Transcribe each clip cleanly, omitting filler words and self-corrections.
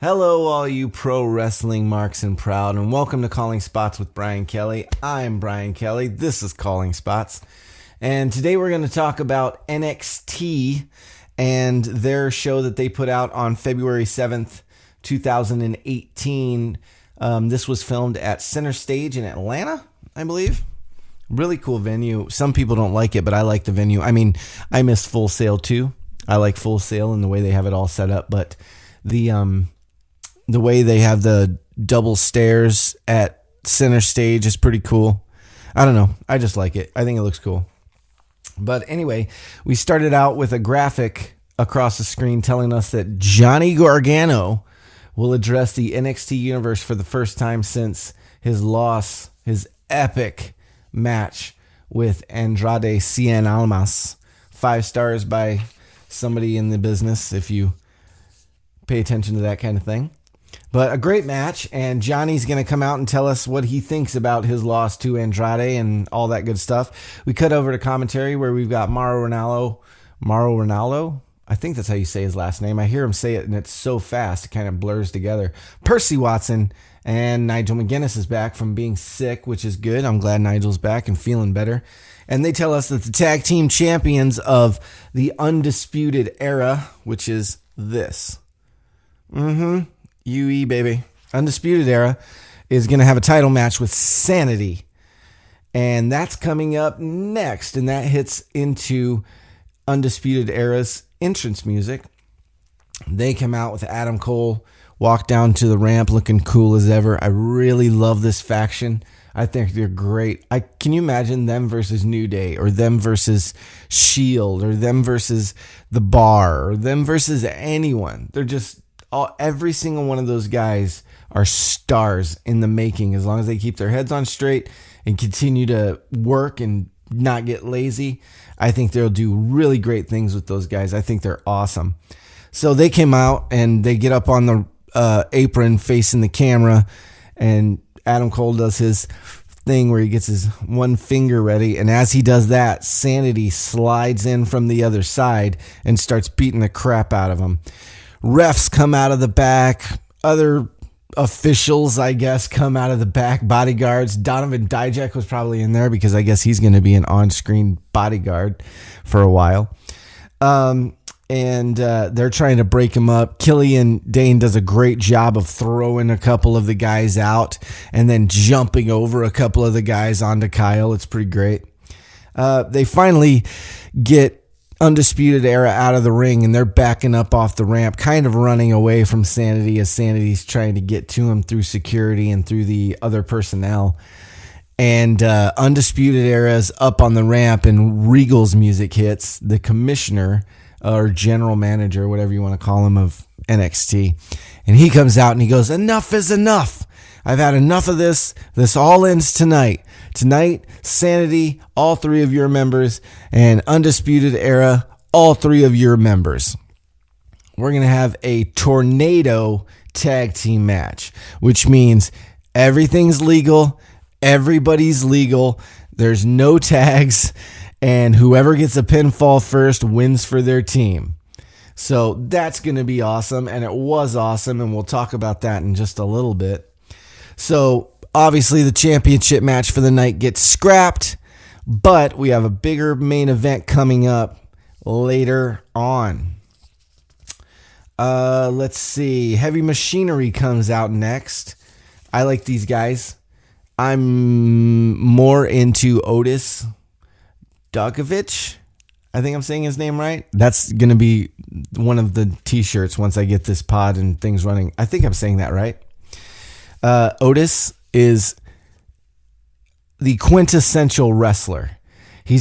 Hello, all you pro wrestling marks and proud, and welcome to Calling Spots with Bryan Kelly. I'm Bryan Kelly. This is Calling Spots. And today we're going to talk about NXT and their show that they put out on February 7th, 2018. This was filmed at Center Stage in Atlanta, I believe. Really cool venue. Some people don't like it, but I like the venue. I mean, I miss Full Sail too. I like Full Sail and the way they have it all set up, but the way they have the double stairs at Center Stage is pretty cool. I don't know. I just like it. I think it looks cool. But anyway, we started out with a graphic across the screen telling us that Johnny Gargano will address the NXT universe for the first time since his loss, his epic match with Andrade Cien Almas. 5 stars by somebody in the business if you pay attention to that kind of thing. But a great match, and Johnny's going to come out and tell us what he thinks about his loss to Andrade and all that good stuff. We cut over to commentary where we've got Mauro Ranallo. I think that's how you say his last name. I hear him say it, and it's so fast, it kind of blurs together. Percy Watson and Nigel McGuinness is back from being sick, which is good. I'm glad Nigel's back and feeling better. And they tell us that the tag team champions of the Undisputed Era, which is this. UE, baby. Undisputed Era is going to have a title match with Sanity. And that's coming up next. And that hits into Undisputed Era's entrance music. They come out with Adam Cole, walk down to the ramp looking cool as ever. I really love this faction. I think they're great. Can you imagine them versus New Day, or them versus Shield, or them versus The Bar, or them versus anyone? They're just... every single one of those guys are stars in the making as long as they keep their heads on straight and continue to work and not get lazy. I think they'll do really great things with those guys. I think they're awesome. So they came out and they get up on the apron facing the camera, and Adam Cole does his thing where he gets his one finger ready, and as he does that, Sanity slides in from the other side and starts beating the crap out of him. Refs come out of the back. Other officials, I guess, come out of the back. Bodyguards. Donovan Dijak was probably in there because I guess he's going to be an on-screen bodyguard for a while. And they're trying to break him up. Killian Dane does a great job of throwing a couple of the guys out and then jumping over a couple of the guys onto Kyle. It's pretty great. They finally get Undisputed Era out of the ring, and they're backing up off the ramp, kind of running away from Sanity as Sanity's trying to get to him through security and through the other personnel. And Undisputed Era's up on the ramp, and Regal's music hits. The commissioner or general manager, whatever you want to call him, of NXT, and he comes out and he goes, "Enough is enough. I've had enough of this. This all ends tonight. Tonight, Sanity, all 3 of your members, and Undisputed Era, all 3 of your members. We're going to have a tornado tag team match, which means everything's legal, everybody's legal, there's no tags, and whoever gets a pinfall first wins for their team." So that's going to be awesome, and it was awesome, and we'll talk about that in just a little bit. So obviously the championship match for the night gets scrapped, but we have a bigger main event coming up later on. Let's see. Heavy Machinery comes out next. I like these guys. I'm more into Otis Dokovic. I think I'm saying his name right. That's going to be one of the t-shirts once I get this pod and things running. I think I'm saying that right. Otis is the quintessential wrestler. He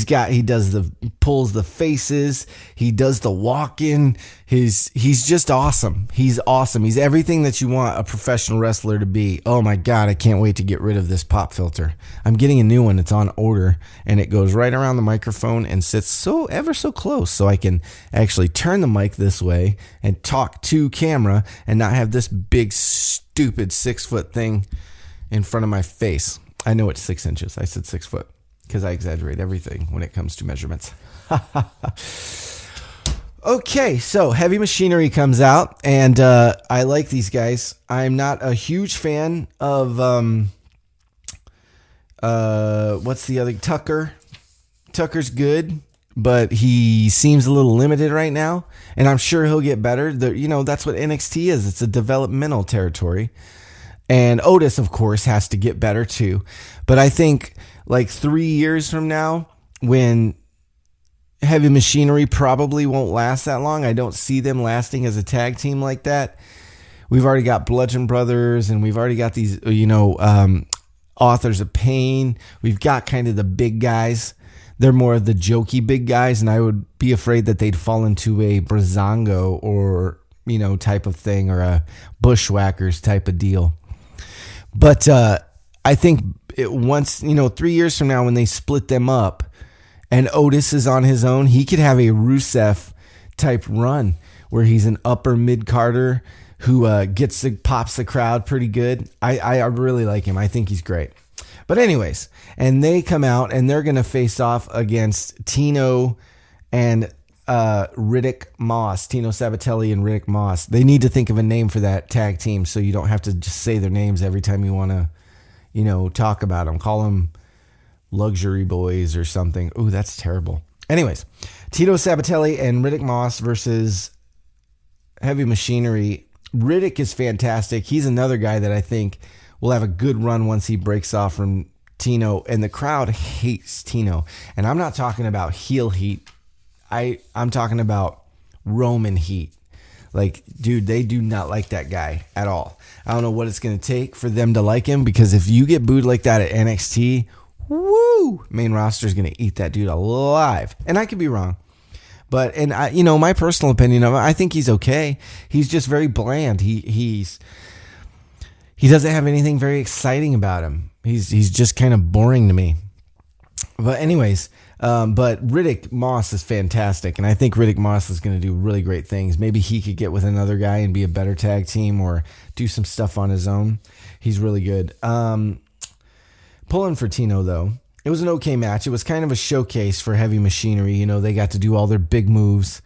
pulls the faces. He does the walk-in. He's just awesome. He's awesome. He's everything that you want a professional wrestler to be. Oh my God, I can't wait to get rid of this pop filter. I'm getting a new one. It's on order, and it goes right around the microphone and sits ever so close, so I can actually turn the mic this way and talk to camera and not have this big, stupid 6-foot thing in front of my face. I know it's 6 inches. I said 6 foot because I exaggerate everything when it comes to measurements. Okay, so Heavy Machinery comes out, and I like these guys. I'm not a huge fan of what's the other Tucker? Tucker's good, but he seems a little limited right now, and I'm sure he'll get better. That's what NXT is. It's a developmental territory. And Otis, of course, has to get better too. But I think like 3 years from now, when Heavy Machinery probably won't last that long, I don't see them lasting as a tag team like that. We've already got Bludgeon Brothers, and we've already got these, Authors of Pain. We've got kind of the big guys. They're more of the jokey big guys, and I would be afraid that they'd fall into a Breezango or, type of thing, or a Bushwhackers type of deal. But I think once, 3 years from now, when they split them up and Otis is on his own, he could have a Rusev type run where he's an upper mid-carder who pops the crowd pretty good. I really like him. I think he's great. But anyways, and they come out and they're going to face off against Tino and Riddick Moss, Tino Sabatelli and Riddick Moss. They need to think of a name for that tag team so you don't have to just say their names every time you want to, talk about them. Call them Luxury Boys or something. Ooh, that's terrible. Anyways, Tino Sabatelli and Riddick Moss versus Heavy Machinery. Riddick is fantastic. He's another guy that I think will have a good run once he breaks off from Tino, and the crowd hates Tino. And I'm not talking about heel heat. I'm talking about Roman heat. Like, dude, they do not like that guy at all. I don't know what it's going to take for them to like him, because if you get booed like that at NXT, woo, main roster is going to eat that dude alive. And I could be wrong. But, and I, my personal opinion of him, I think he's okay. He's just very bland. He doesn't have anything very exciting about him. He's just kind of boring to me. But anyways, but Riddick Moss is fantastic, and I think Riddick Moss is going to do really great things. Maybe he could get with another guy and be a better tag team, or do some stuff on his own. He's really good. Pulling for Tino, though, it was an okay match. It was kind of a showcase for Heavy Machinery. They got to do all their big moves.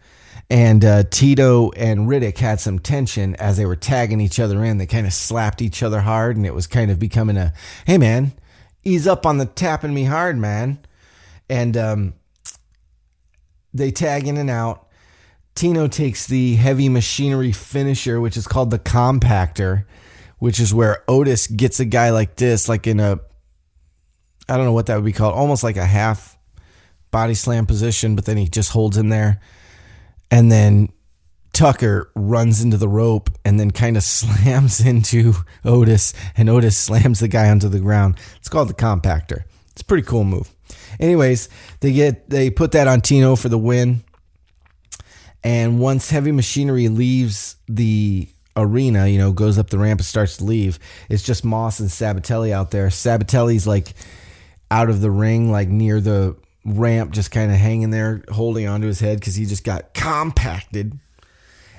And Tito and Riddick had some tension as they were tagging each other in. They kind of slapped each other hard, and it was kind of becoming a, hey, man, ease up on the tapping me hard, man. And they tag in and out. Tino takes the Heavy Machinery finisher, which is called the compactor, which is where Otis gets a guy like this, like in a, I don't know what that would be called, almost like a half body slam position, but then he just holds him there. And then Tucker runs into the rope and then kind of slams into Otis, and Otis slams the guy onto the ground. It's called the compactor. It's a pretty cool move. Anyways, they put that on Tino for the win. And once Heavy Machinery leaves the arena, goes up the ramp and starts to leave, it's just Moss and Sabatelli out there. Sabatelli's like out of the ring, like near the ramp, just kind of hanging there, holding onto his head because he just got compacted.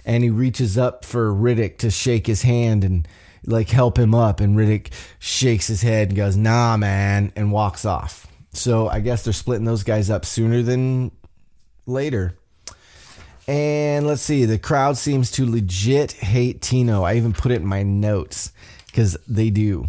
And he reaches up for Riddick to shake his hand and like help him up, and Riddick shakes his head and goes, nah, man, and walks off. So I guess they're splitting those guys up sooner than later. And let's see, the crowd seems to legit hate Tino. I even put it in my notes because they do.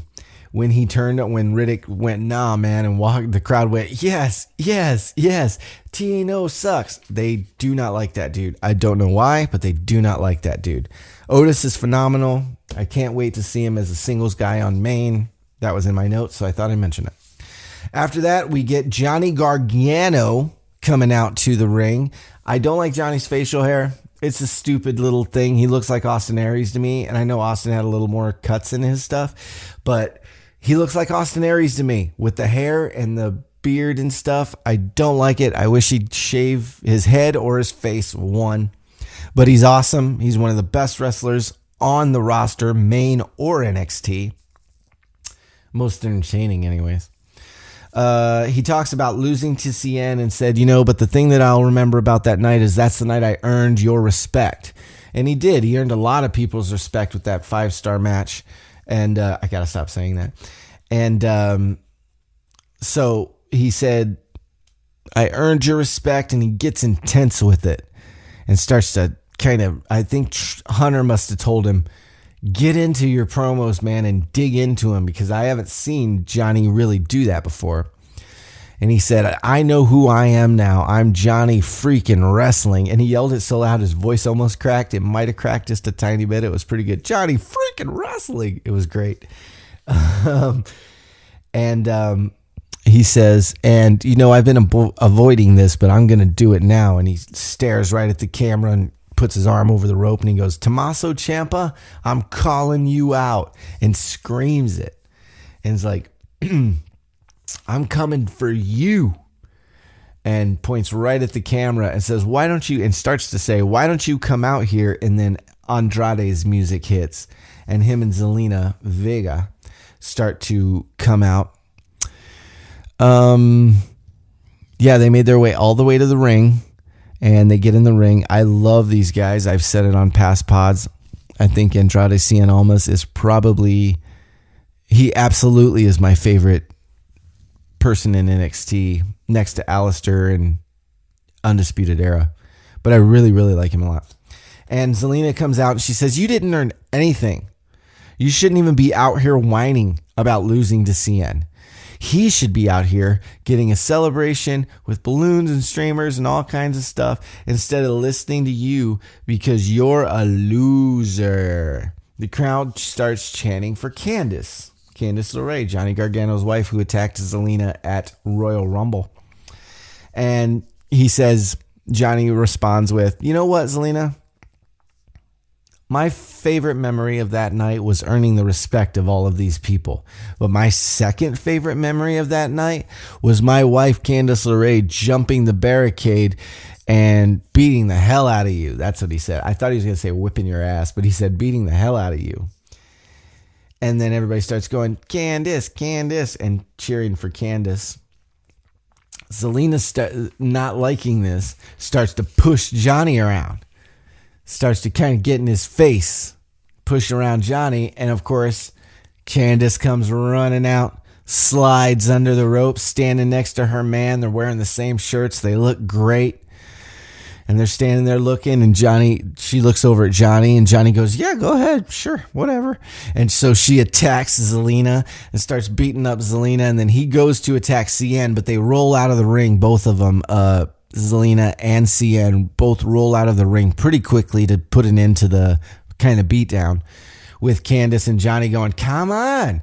When Riddick went, nah, man, and walked, the crowd went, yes, yes, yes, Tino sucks. They do not like that dude. I don't know why, but they do not like that dude. Otis is phenomenal. I can't wait to see him as a singles guy on Main. That was in my notes, so I thought I'd mention it. After that, we get Johnny Gargano coming out to the ring. I don't like Johnny's facial hair. It's a stupid little thing. He looks like Austin Aries to me, and I know Austin had a little more cuts in his stuff, but he looks like Austin Aries to me with the hair and the beard and stuff. I don't like it. I wish he'd shave his head or his face, one. But he's awesome. He's one of the best wrestlers on the roster, Main or NXT. Most entertaining anyways. He talks about losing to CN and said, but the thing that I'll remember about that night is that's the night I earned your respect. And he did. He earned a lot of people's respect with that 5-star match. And I got to stop saying that. And so he said, I earned your respect, and he gets intense with it. and starts to kind of, I think Hunter must have told him, get into your promos, man, and dig into him, because I haven't seen Johnny really do that before. And he said, I know who I am now. I'm Johnny freaking Wrestling. And he yelled it so loud his voice almost cracked. It might have cracked just a tiny bit. It was pretty good. Johnny freaking Wrestling. It was great. He says, and I've been avoiding this, but I'm going to do it now. And he stares right at the camera and puts his arm over the rope, and he goes, Tommaso Ciampa, I'm calling you out, and screams it. And it's like, I'm coming for you, and points right at the camera and says, why don't you, and starts to say, why don't you come out here? And then Andrade's music hits, and him and Zelina Vega start to come out. They made their way all the way to the ring, and they get in the ring. I love these guys. I've said it on past pods. I think Andrade Cien Almas is he absolutely is my favorite person in NXT, next to Alistair and Undisputed Era. But I really, really like him a lot. And Zelina comes out and she says, you didn't earn anything. You shouldn't even be out here whining about losing to Cien. He should be out here getting a celebration with balloons and streamers and all kinds of stuff instead of listening to you because you're a loser. The crowd starts chanting for Candice LeRae, Johnny Gargano's wife, who attacked Zelina at Royal Rumble. And he says, Johnny responds with, you know what, Zelina? My favorite memory of that night was earning the respect of all of these people. But my second favorite memory of that night was my wife, Candice LeRae, jumping the barricade and beating the hell out of you. That's what he said. I thought he was going to say whipping your ass, but he said beating the hell out of you. And then everybody starts going, Candice, and cheering for Candice. Zelina, not liking this, starts to push Johnny around. Starts to kind of get in his face, push around Johnny. And of course, Candice comes running out, slides under the rope, standing next to her man. They're wearing the same shirts. They look great. And they're standing there looking, and she looks over at Johnny, and Johnny goes, yeah, go ahead. Sure, whatever. And so she attacks Zelina and starts beating up Zelina. And then he goes to attack Cien, but they roll out of the ring, both of them, Zelina and Cien both roll out of the ring pretty quickly to put an end to the kind of beatdown, with Candice and Johnny going, come on,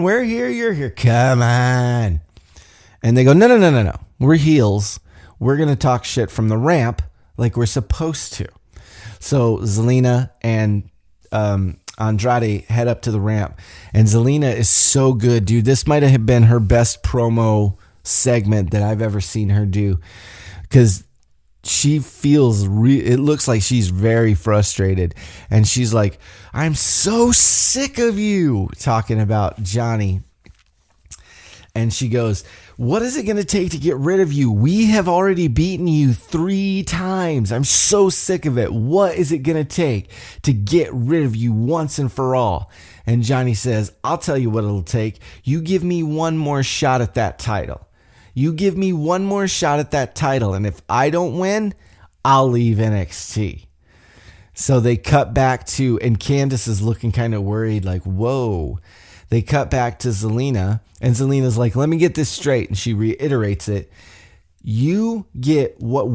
we're here, you're here, come on. And they go, no, we're heels. We're going to talk shit from the ramp like we're supposed to. So Zelina and Andrade head up to the ramp, and Zelina is so good, dude. This might have been her best promo segment that I've ever seen her do, because she feels it looks like she's very frustrated, and she's like, I'm so sick of you, talking about Johnny. And she goes, what is it going to take to get rid of you? We have already beaten you 3 times. I'm so sick of it. What is it going to take to get rid of you once and for all? And Johnny says, I'll tell you what it'll take. You give me one more shot at that title. You give me one more shot at that title, and if I don't win, I'll leave NXT. So they cut back to, and Candice is looking kind of worried, like, whoa. They cut back to Zelina, and Zelina's like, let me get this straight, and she reiterates it. You get what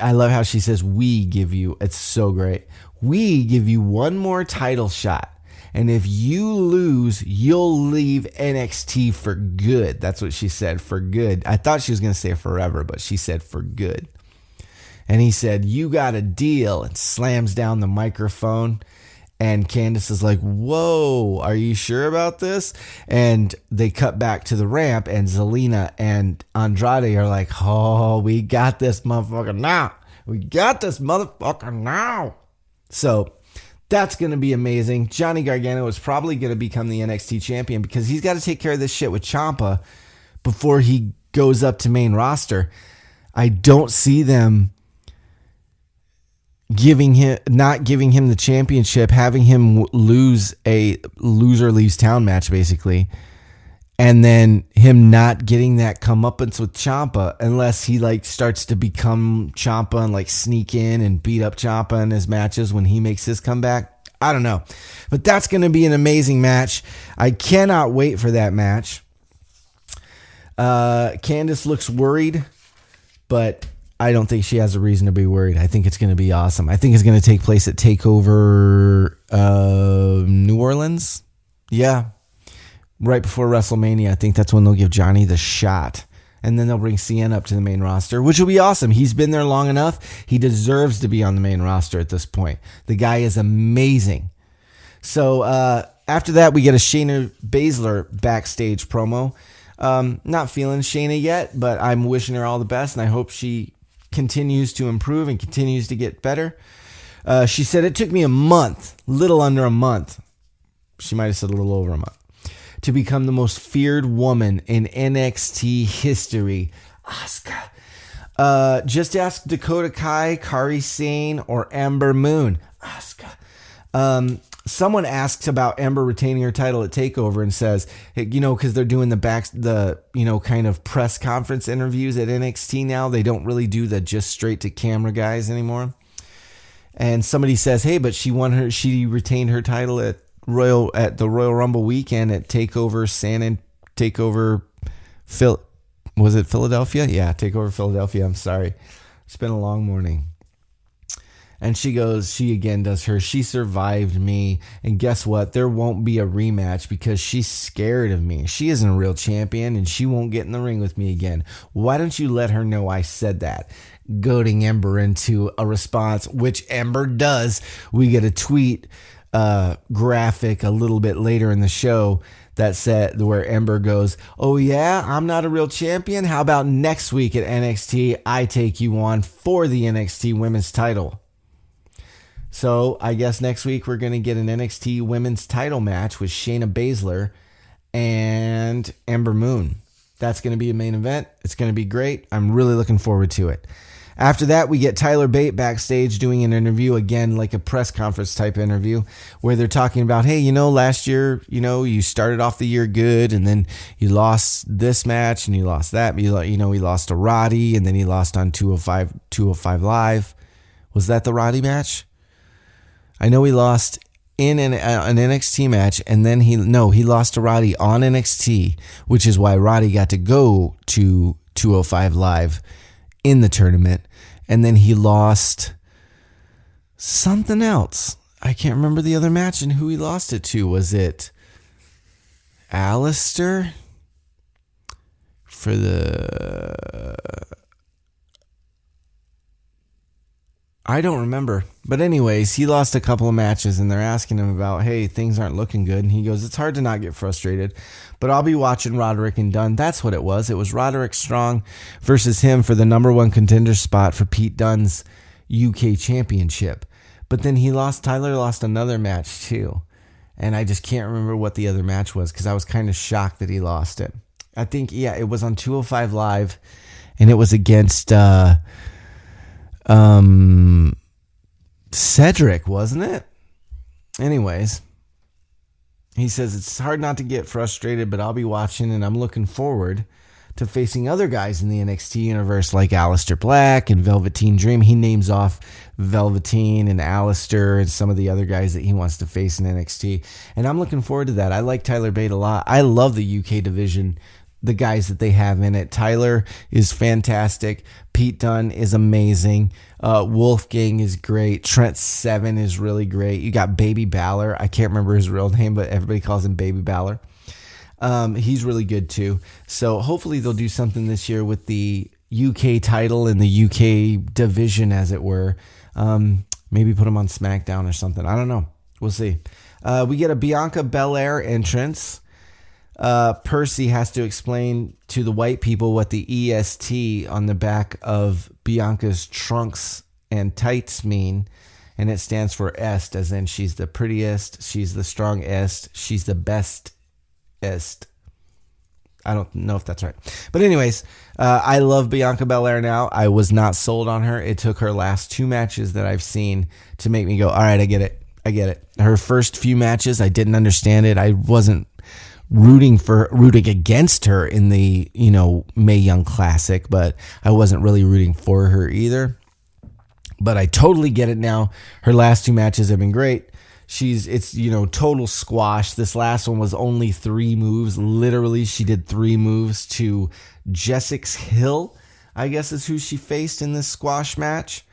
I love how she says, we give you, it's so great. We give you one more title shot. And if you lose, you'll leave NXT for good. That's what she said, for good. I thought she was going to say forever, but she said for good. And he said, you got a deal, and slams down the microphone. And Candice is like, whoa, are you sure about this? And they cut back to the ramp, and Zelina and Andrade are like, oh, we got this motherfucker now. We got this motherfucker now. So that's going to be amazing. Johnny Gargano is probably going to become the NXT champion because he's got to take care of this shit with Ciampa before he goes up to main roster. I don't see them not giving him the championship, having him lose a loser leaves town match, basically. and then him not getting that comeuppance with Ciampa unless he like starts to become Ciampa and like sneak in and beat up Ciampa in his matches when he makes his comeback. I don't know, but that's going to be an amazing match. I cannot wait for that match. Candice looks worried, but I don't think she has a reason to be worried. I think it's going to be awesome. I think it's going to take place at TakeOver New Orleans. Yeah. Right before WrestleMania. I think that's when they'll give Johnny the shot. And then they'll bring CN up to the main roster, which will be awesome. He's been there long enough. He deserves to be on the main roster at this point. The guy is amazing. So after that, we get a Shayna Baszler backstage promo. Not feeling Shayna yet, but I'm wishing her all the best, and I hope she continues to improve and continues to get better. She said, it took me a month, little under a month. She might have said a little over a month, to become the most feared woman in NXT history. Asuka. Just ask Dakota Kai, Kairi Sane, or Ember Moon. Asuka. Someone asks about Ember retaining her title at TakeOver and says, because they're doing the kind of press conference interviews at NXT now. They don't really do the just straight to camera guys anymore. And somebody says, hey, but she retained her title at the Royal Rumble weekend at TakeOver was it Philadelphia? Yeah, TakeOver Philadelphia. I'm sorry. It's been a long morning. And she survived me. And guess what? There won't be a rematch because she's scared of me. She isn't a real champion and she won't get in the ring with me again. Why don't you let her know I said that? Goading Ember into a response, which Ember does. We get a tweet graphic a little bit later in the show that said where Ember goes, oh yeah, I'm not a real champion. How about next week at NXT, I take you on for the NXT women's title. So I guess next week we're going to get an NXT women's title match with Shayna Baszler and Ember Moon. That's going to be a main event. It's going to be great. I'm really looking forward to it. After that, we get Tyler Bate backstage doing an interview, again, like a press conference type interview, where they're talking about, hey, last year, you started off the year good, and then you lost this match, and you lost that. He lost to Roddy, and then he lost on 205 Live. Was that the Roddy match? I know he lost in an NXT match, and then he lost to Roddy on NXT, which is why Roddy got to go to 205 Live in the tournament, and then he lost something else. I can't remember the other match and who he lost it to. Was it Alistair for the... I don't remember. But anyways, he lost a couple of matches, and they're asking him about, hey, things aren't looking good. And he goes, it's hard to not get frustrated, but I'll be watching Roderick and Dunn. That's what it was. It was Roderick Strong versus him for the number one contender spot for Pete Dunne's UK championship. But then Tyler lost another match too. And I just can't remember what the other match was because I was kind of shocked that he lost it. I think, it was on 205 Live, and it was against... Cedric, wasn't it? Anyways, he says it's hard not to get frustrated, but I'll be watching, and I'm looking forward to facing other guys in the NXT universe like Aleister Black and Velveteen Dream. He names off Velveteen and Aleister and some of the other guys that he wants to face in NXT, and I'm looking forward to that. I like Tyler Bate a lot. I love the UK division, the guys that they have in it. Tyler is fantastic. Pete Dunne is amazing. Wolfgang is great. Trent Seven is really great. You got Baby Balor. I can't remember his real name, but everybody calls him Baby Balor. He's really good too. So hopefully they'll do something this year with the UK title and the UK division, as it were. Maybe put him on SmackDown or something. I don't know. We'll see. We get a Bianca Belair entrance. Percy has to explain to the white people what the EST on the back of Bianca's trunks and tights mean, and it stands for est, as in she's the prettiest, she's the strongest, she's the bestest. I don't know if that's right. But anyways, I love Bianca Belair now. I was not sold on her. It took her last two matches that I've seen to make me go, all right, I get it. Her first few matches, I didn't understand it. I wasn't rooting against her in the, Mae Young Classic, but I wasn't really rooting for her either. But I totally get it now. Her last 2 matches have been great. It's total squash. This last one was only 3 moves. Literally, she did 3 moves to Jessica Hill, I guess is who she faced in this squash match.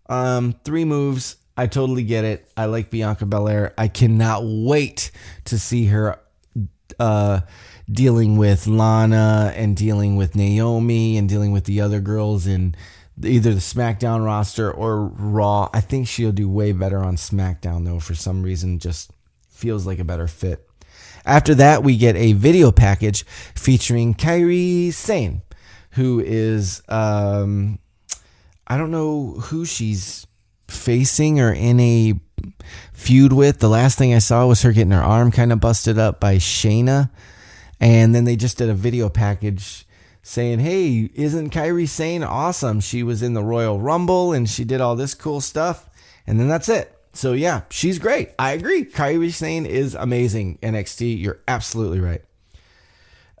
3 moves. I totally get it. I like Bianca Belair. I cannot wait to see her dealing with Lana and dealing with Naomi and dealing with the other girls in either the SmackDown roster or Raw. I think she'll do way better on SmackDown, though. For some reason, just feels like a better fit. After that, we get a video package featuring Kairi Sane, who is, I don't know who she's facing or in a feud with. The last thing I saw was her getting her arm kind of busted up by Shayna. And then they just did a video package saying, hey, isn't Kairi Sane awesome? She was in the Royal Rumble and she did all this cool stuff. And then that's it. So yeah, she's great. I agree. Kairi Sane is amazing. NXT, you're absolutely right.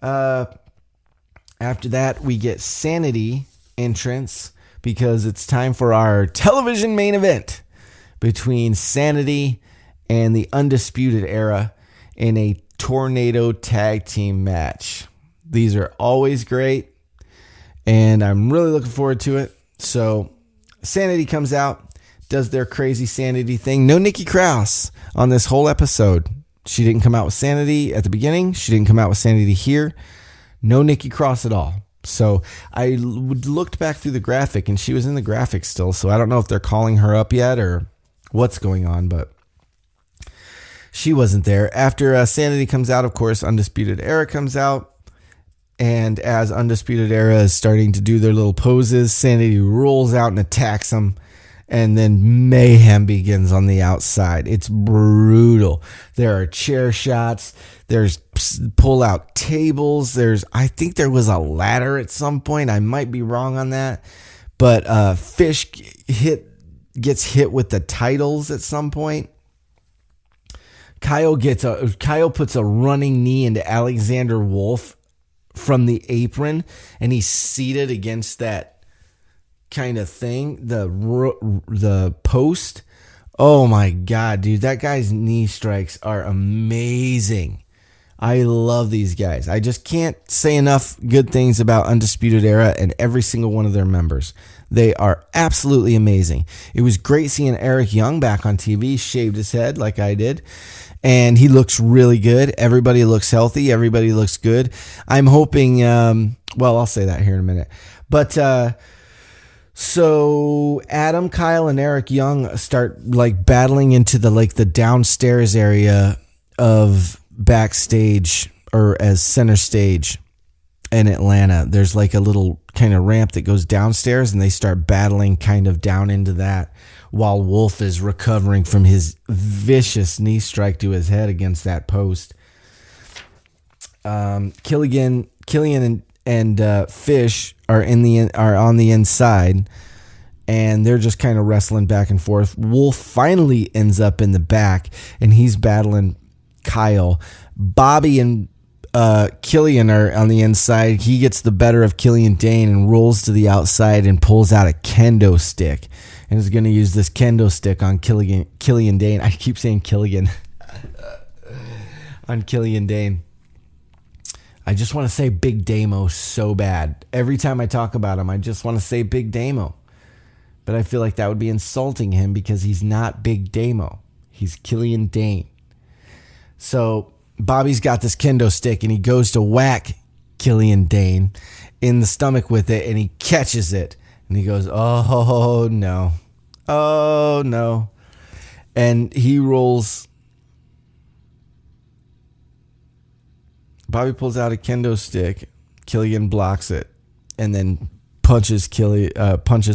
After that, we get Sanity entrance because it's time for our television main event between Sanity and the Undisputed Era in a tornado tag team match. These are always great, and I'm really looking forward to it. So Sanity comes out, does their crazy Sanity thing. No Nikki Cross on this whole episode. She didn't come out with Sanity at the beginning. She didn't come out with Sanity here. No Nikki Cross at all. So I looked back through the graphic, and she was in the graphic still. So I don't know if they're calling her up yet or what's going on, but she wasn't there. After Sanity comes out, of course, Undisputed Era comes out. And as Undisputed Era is starting to do their little poses, Sanity rolls out and attacks them. And then mayhem begins on the outside. It's brutal. There are chair shots. There's pull-out tables. I think there was a ladder at some point. I might be wrong on that. But Fish gets hit with the titles at some point. Kyle puts a running knee into Alexander Wolf from the apron, and he's seated against that kind of thing, the post. Oh my God, dude, that guy's knee strikes are amazing. I love these guys. I just can't say enough good things about Undisputed Era and every single one of their members. They are absolutely amazing. It was great seeing Eric Young back on TV, shaved his head like I did, and he looks really good. Everybody looks healthy. Everybody looks good. I'm hoping, I'll say that here in a minute. But so Adam, Kyle, and Eric Young start like battling into the downstairs area of backstage, or as center stage in Atlanta. There's like a little kind of ramp that goes downstairs, and they start battling kind of down into that while Wolf is recovering from his vicious knee strike to his head against that post. Killian and Fish are on the inside, and they're just kind of wrestling back and forth. Wolf finally ends up in the back, and he's battling Kyle. Bobby and Killian are on the inside. He gets the better of Killian Dane and rolls to the outside and pulls out a kendo stick, and is going to use this kendo stick on Killian Dane. I keep saying Killian. On Killian Dane. I just want to say Big Damo so bad. Every time I talk about him, I just want to say Big Damo. But I feel like that would be insulting him because he's not Big Damo. He's Killian Dane. So Bobby's got this kendo stick, and he goes to whack Killian Dane in the stomach with it, and he catches it. And he goes, oh, no. Oh, no. And he rolls. Bobby pulls out a kendo stick. Killian blocks it, and then punches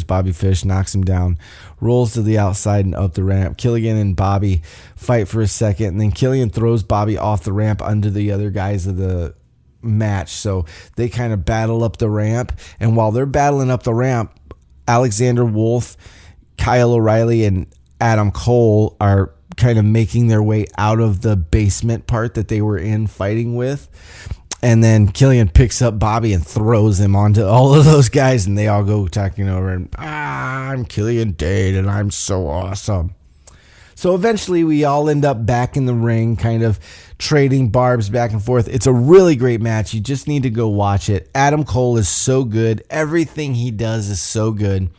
Bobby Fish, knocks him down, rolls to the outside and up the ramp. Killian and Bobby fight for a second, and then Killian throws Bobby off the ramp under the other guys of the match. So they kind of battle up the ramp, and while they're battling up the ramp, Alexander Wolf, Kyle O'Reilly, and Adam Cole are kind of making their way out of the basement part that they were in fighting with. And then Killian picks up Bobby and throws him onto all of those guys, and they all go talking over, and I'm Killian Dane, and I'm so awesome. So eventually we all end up back in the ring, kind of trading barbs back and forth. It's a really great match. You just need to go watch it. Adam Cole is so good. Everything he does is so good.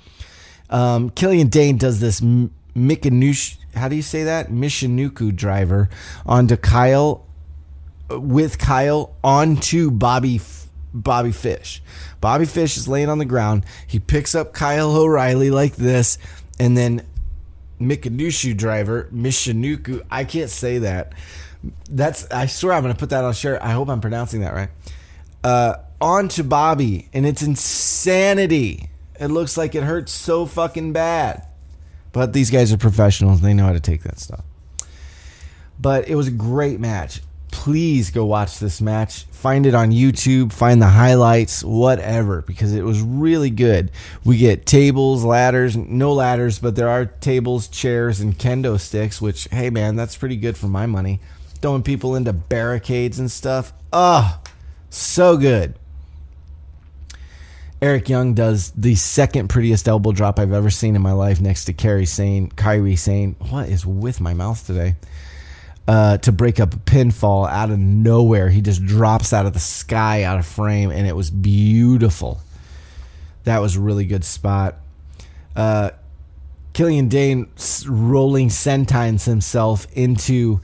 Killian Dane does this Michinuku, how do you say that? Michinuku driver onto Kyle, with Kyle onto Bobby Fish. Bobby Fish is laying on the ground. He picks up Kyle O'Reilly like this, and then Michinuku, I can't say that. I swear I'm going to put that on a shirt. I hope I'm pronouncing that right. Onto Bobby, and it's insanity. It looks like it hurts so fucking bad. But these guys are professionals. They know how to take that stuff. But it was a great match. Please go watch this match. Find it on YouTube. Find the highlights, whatever, because it was really good. We get tables, ladders, no ladders, but there are tables, chairs, and kendo sticks, which, hey, man, that's pretty good for my money. Throwing people into barricades and stuff. Oh, so good. Eric Young does the second prettiest elbow drop I've ever seen in my life, next to Kairi Sane. What is with my mouth today? To break up a pinfall out of nowhere. He just drops out of the sky, out of frame, and it was beautiful. That was a really good spot. Killian Dane rolling sentines himself into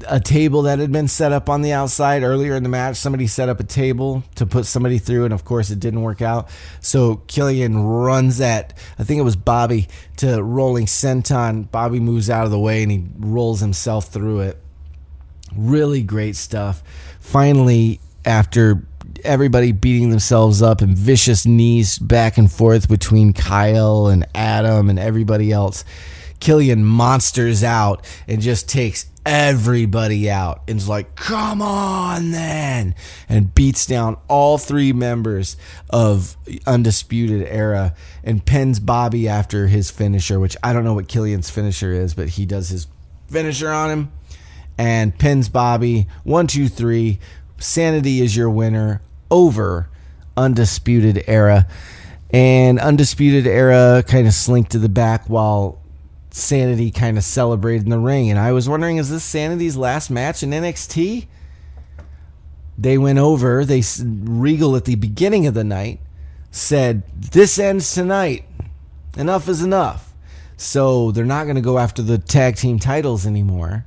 a table that had been set up on the outside earlier in the match. Somebody set up a table to put somebody through, and of course it didn't work out. So Killian runs at, I think it was Bobby, to rolling senton. Bobby moves out of the way and he rolls himself through it. Really great stuff. Finally, after everybody beating themselves up and vicious knees back and forth between Kyle and Adam and everybody else, Killian monsters out and just takes everybody out and is like, come on then, and beats down all three members of Undisputed Era and pins Bobby after his finisher, which I don't know what Killian's finisher is, but he does his finisher on him and pins Bobby. 1, 2, 3. Sanity is your winner over Undisputed Era. And Undisputed Era kind of slinked to the back while Sanity kind of celebrated in the ring. And I was wondering, is this Sanity's last match in NXT? They went over. Regal at the beginning of the night said, this ends tonight. Enough is enough. So they're not going to go after the tag team titles anymore.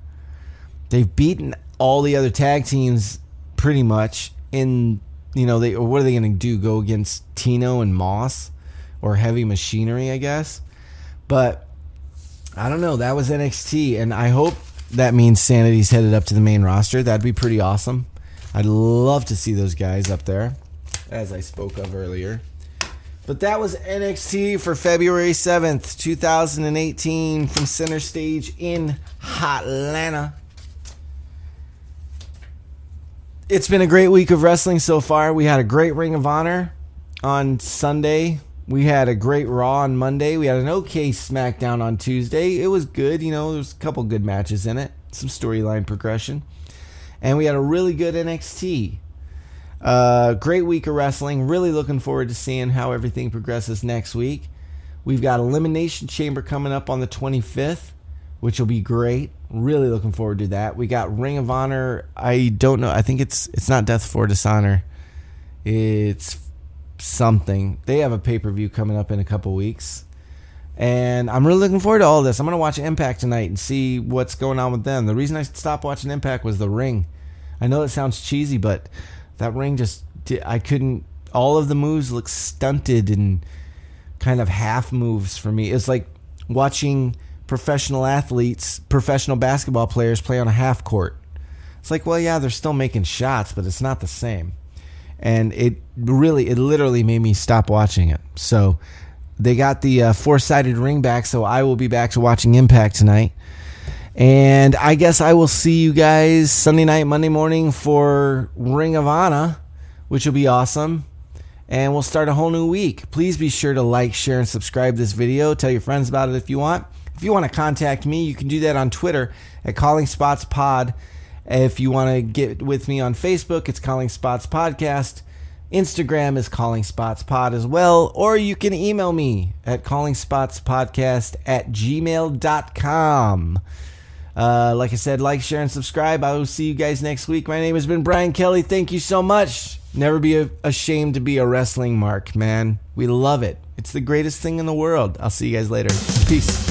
They've beaten all the other tag teams pretty much in, what are they going to do? Go against Tino and Moss or Heavy Machinery, I guess. But I don't know. That was NXT, and I hope that means Sanity's headed up to the main roster. That'd be pretty awesome. I'd love to see those guys up there, as I spoke of earlier. But that was NXT for February 7th, 2018, from Center Stage in Hotlanta. It's been a great week of wrestling so far. We had a great Ring of Honor on Sunday. We had a great Raw on Monday. We had an okay SmackDown on Tuesday. It was good. There was a couple good matches in it. Some storyline progression. And we had a really good NXT. Great week of wrestling. Really looking forward to seeing how everything progresses next week. We've got Elimination Chamber coming up on the 25th, which will be great. Really looking forward to that. We got Ring of Honor. I don't know. I think it's not Death for Dishonor. It's something. They have a pay-per-view coming up in a couple weeks. And I'm really looking forward to all this. I'm going to watch Impact tonight and see what's going on with them. The reason I stopped watching Impact was the ring. I know it sounds cheesy, but that ring I couldn't, all of the moves look stunted and kind of half moves for me. It's like watching professional basketball players play on a half court. It's like, well, yeah, they're still making shots, but it's not the same. And it literally made me stop watching it. So they got the four-sided ring back, so I will be back to watching Impact tonight. And I guess I will see you guys Sunday night, Monday morning for Ring of Honor, which will be awesome. And we'll start a whole new week. Please be sure to like, share, and subscribe this video. Tell your friends about it if you want. If you want to contact me, you can do that on Twitter at Calling Spots Pod. If you want to get with me on Facebook, it's Calling Spots Podcast. Instagram is Calling Spots Pod as well. Or you can email me at callingspotspodcast@gmail.com. Like I said, like, share, and subscribe. I will see you guys next week. My name has been Bryan Kelly. Thank you so much. Never be ashamed to be a wrestling mark, man. We love it. It's the greatest thing in the world. I'll see you guys later. Peace.